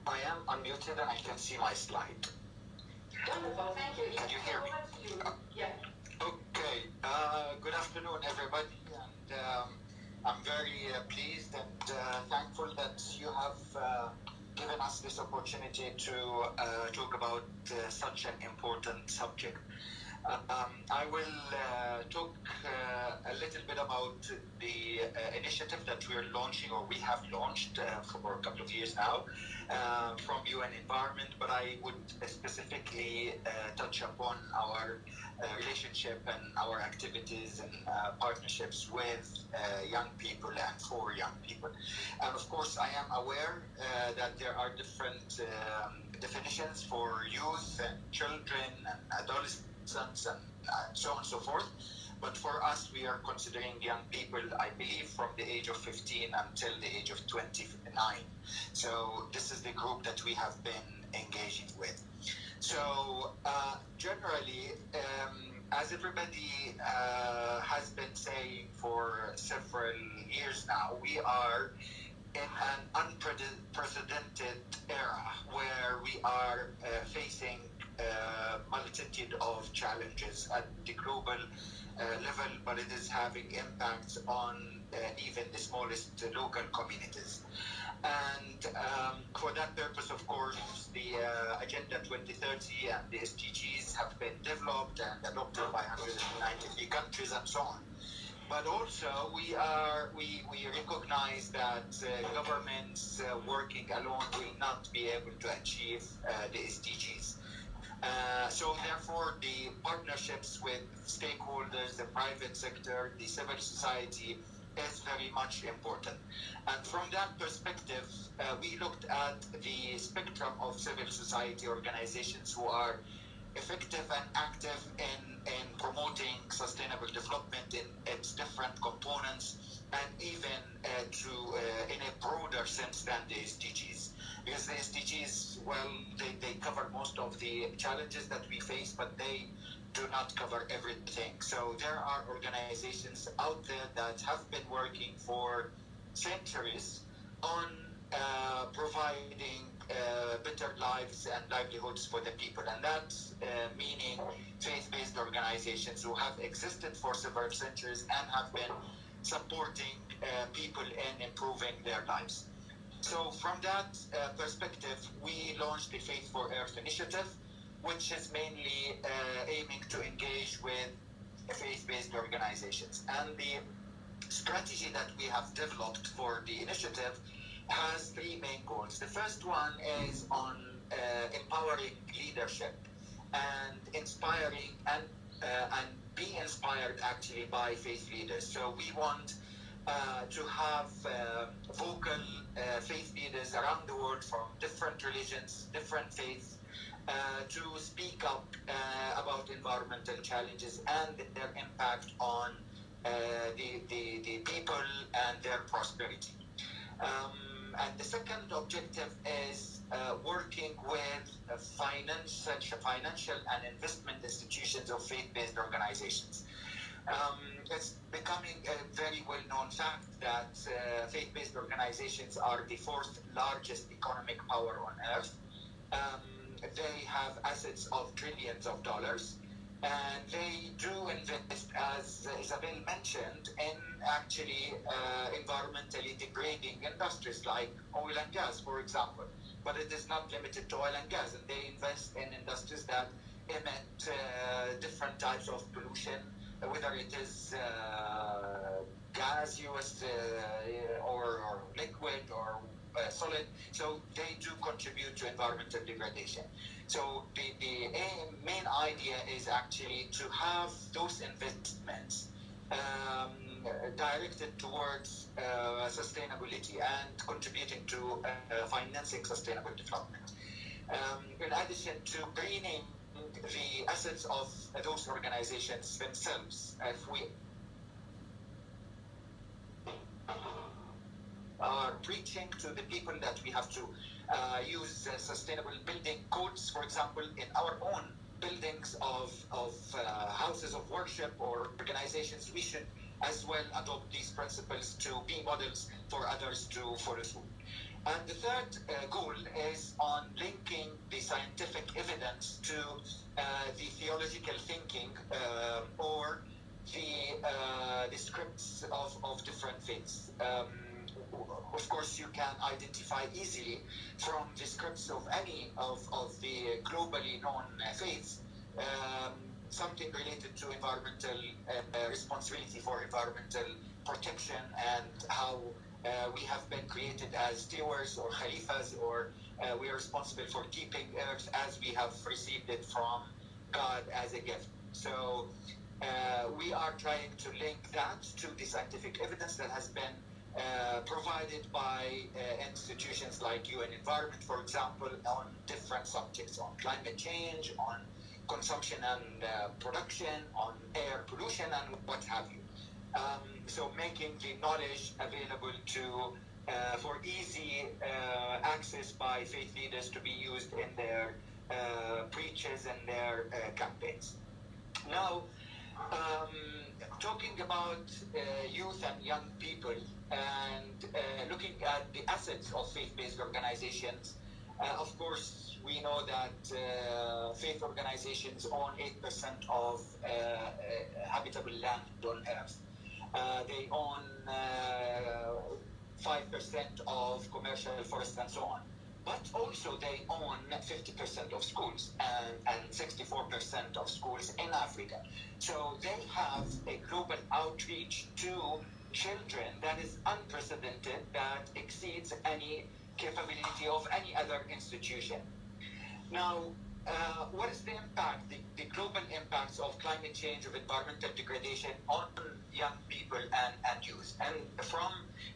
I am unmuted and I can see my slide. Wonderful, thank you. Can you hear me? Yeah. Okay. Good afternoon, everybody. And I'm very pleased and thankful that you have given us this opportunity to talk about such an important subject. I will talk a little bit about the initiative that we're launching, or we have launched for a couple of years now, from UN Environment, but I would specifically touch upon our relationship and our activities and partnerships with young people and for young people. And of course, I am aware that there are different definitions for youth and children and adolescents and so on and so forth. But for us, we are considering young people, I believe, from the age of 15 until the age of 29. So this is the group that we have been engaging with. So generally, as everybody has been saying for several years now, we are in an unprecedented era where we are facing a multitude of challenges at the global level, but it is having impacts on even the smallest local communities. And for that purpose, of course, the Agenda 2030 and the SDGs have been developed and adopted by 193 countries and so on. But also, we recognize that governments working alone will not be able to achieve the SDGs. So therefore, the partnerships with stakeholders, the private sector, the civil society is very much important. And from that perspective, we looked at the spectrum of civil society organizations who are effective and active in promoting sustainable development in its different components, and even in a broader sense than the SDGs. Because the SDGs, well, they cover most of the challenges that we face, but they do not cover everything. So there are organizations out there that have been working for centuries on providing better lives and livelihoods for the people. And that's meaning faith-based organizations who have existed for several centuries and have been supporting people in improving their lives. So from that perspective, we launched the Faith for Earth initiative, which is mainly aiming to engage with faith-based organizations. And the strategy that we have developed for the initiative has three main goals. The first one is on empowering leadership and inspiring and be inspired actually by faith leaders. So we want to have vocal faith leaders around the world from different religions, different faiths, to speak up about environmental challenges and their impact on the people and their prosperity. And the second objective is working with financial and investment institutions of faith-based organizations. It's becoming a very well-known fact that faith-based organizations are the fourth largest economic power on earth. They have assets of trillions of dollars, and they do invest, as Isabel mentioned, in actually environmentally degrading industries like oil and gas, for example. But it is not limited to oil and gas, and they invest in industries that emit different types of pollution, whether it is gaseous or liquid or solid. So they do contribute to environmental degradation. So the main idea is actually to have those investments directed towards sustainability and contributing to financing sustainable development. In addition to greening the assets of those organizations themselves, if we are preaching to the people that we have to use sustainable building codes, for example, in our own buildings of houses of worship or organizations, we should as well adopt these principles to be models for others to follow through. And the third goal is on linking the scientific evidence to the theological thinking or the scripts of different faiths. Of course, you can identify easily from the scripts of any of the globally known faiths something related to environmental responsibility for environmental protection and how we have been created as stewards or khalifas, or we are responsible for keeping earth as we have received it from God as a gift. So we are trying to link that to the scientific evidence that has been provided by institutions like UN Environment, for example, on different subjects, on climate change, on consumption and production, on air pollution, and what have you. So making the knowledge available to for easy access by faith leaders to be used in their preaches and their campaigns. Now, talking about youth and young people and looking at the assets of faith-based organizations, of course, we know that faith organizations own 8% of habitable land on Earth. They own 5% of commercial forest and so on. But also they own 50% of schools and 64% of schools in Africa. So they have a global outreach to children that is unprecedented, that exceeds any capability of any other institution. Now, what is the impact, the global impacts of climate change, of environmental degradation on young people and youth? And from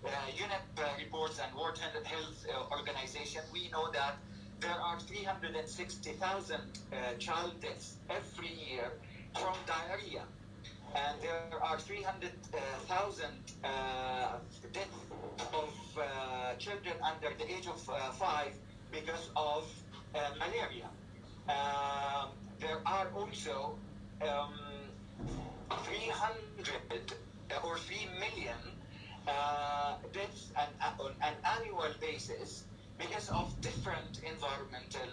UNEP reports and World Health Organization, we know that there are 360,000 child deaths every year from diarrhea. And there are 300,000 deaths of children under the age of 5 because of malaria. There are also 300 or 3 million deaths on an annual basis because of different environmental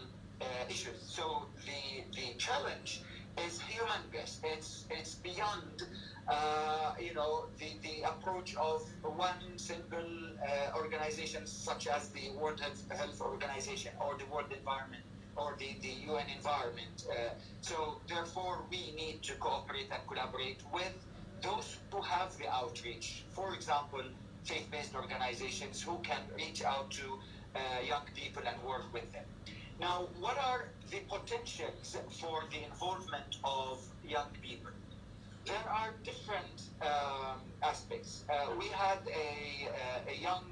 issues. So the challenge is humongous. It's beyond the approach of one single organization such as the World Health Organization or the World Environment or the UN Environment. So therefore, we need to cooperate and collaborate with those who have the outreach. For example, faith-based organizations who can reach out to young people and work with them. Now, what are the potentials for the involvement of young people? There are different aspects. We had a young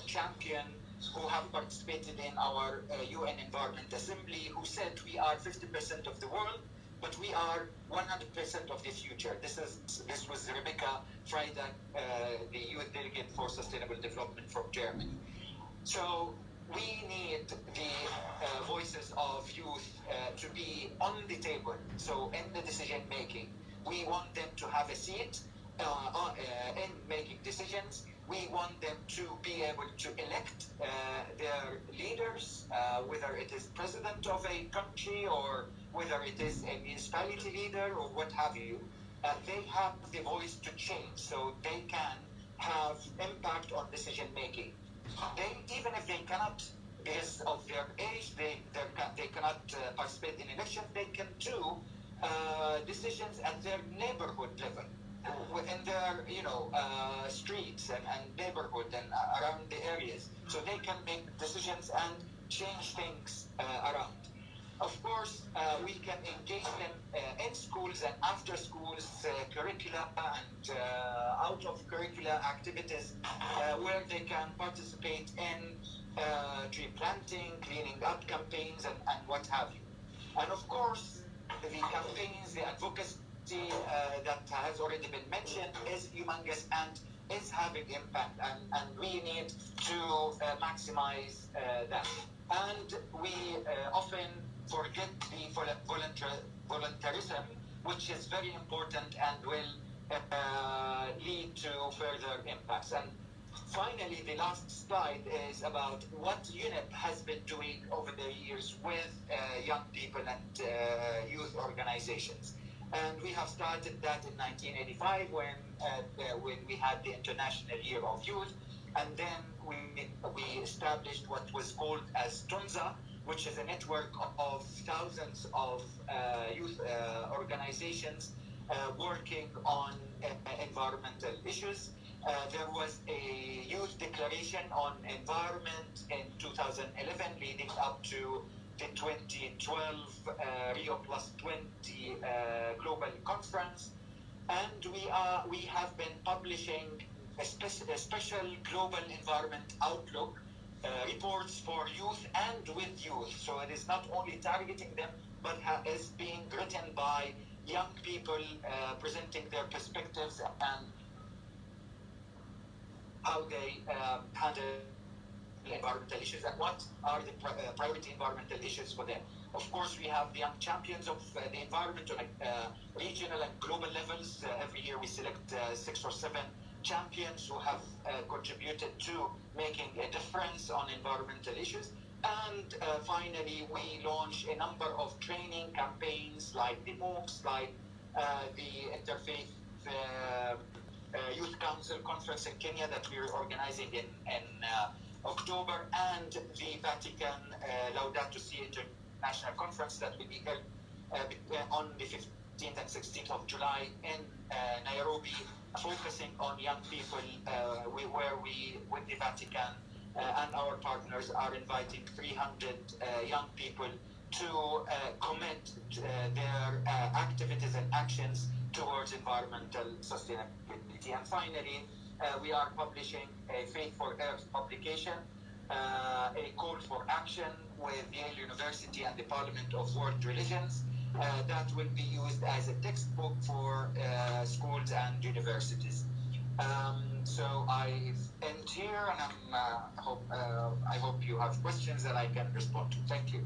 champion who have participated in our UN Environment Assembly who said we are 50% of the world, but we are 100% of the future. This was Rebecca Freitag, the youth delegate for sustainable development from Germany. So we need the voices of youth to be on the table. So in the decision making, we want them to have a seat in making decisions. We want them to be able to elect their leaders, whether it is president of a country or whether it is a municipality leader or what have you. They have the voice to change, so they can have impact on decision making. Even if they cannot, because of their age, they cannot participate in elections, they can do decisions at their neighborhood level, within their streets and neighborhood and around the areas. So they can make decisions and change things around. Of course, we can engage them in schools and after schools curricula and out of curricula activities where they can participate in tree planting, cleaning up campaigns, and what have you. And of course, the campaigns, the advocacy that has already been mentioned is humongous and is having impact, and we need to maximize that. And we often forget the voluntarism, which is very important and will lead to further impacts. And finally, the last slide is about what UNEP has been doing over the years with young people and youth organizations. And we have started that in 1985 when we had the International Year of Youth. And then we established what was called as TUNZA, which is a network of thousands of youth organizations working on environmental issues. There was a youth declaration on environment in 2011 leading up to the 2012 Rio Plus 20 global conference. And we have been publishing a special global environment outlook reports for youth and with youth. So it is not only targeting them, but is being written by young people presenting their perspectives and how they handle environmental issues and what are the priority environmental issues for them. Of course, we have the young champions of the environment on regional and global levels. Every year we select 6 or 7 champions who have contributed to making a difference on environmental issues. And finally, we launch a number of training campaigns like the MOOCs, like the Interfaith Youth Council Conference in Kenya that we're organizing in October, and the Vatican Laudato Si International Conference that will be held on the 15th and 16th of July in Nairobi, focusing on young people, where we, with the Vatican and our partners, are inviting 300 young people to commit their activities and actions towards environmental sustainability. And finally, we are publishing a Faith for Earth publication, a call for action with Yale University and the Parliament of World Religions that will be used as a textbook for schools and universities. So I end here, and I hope you have questions that I can respond to. Thank you.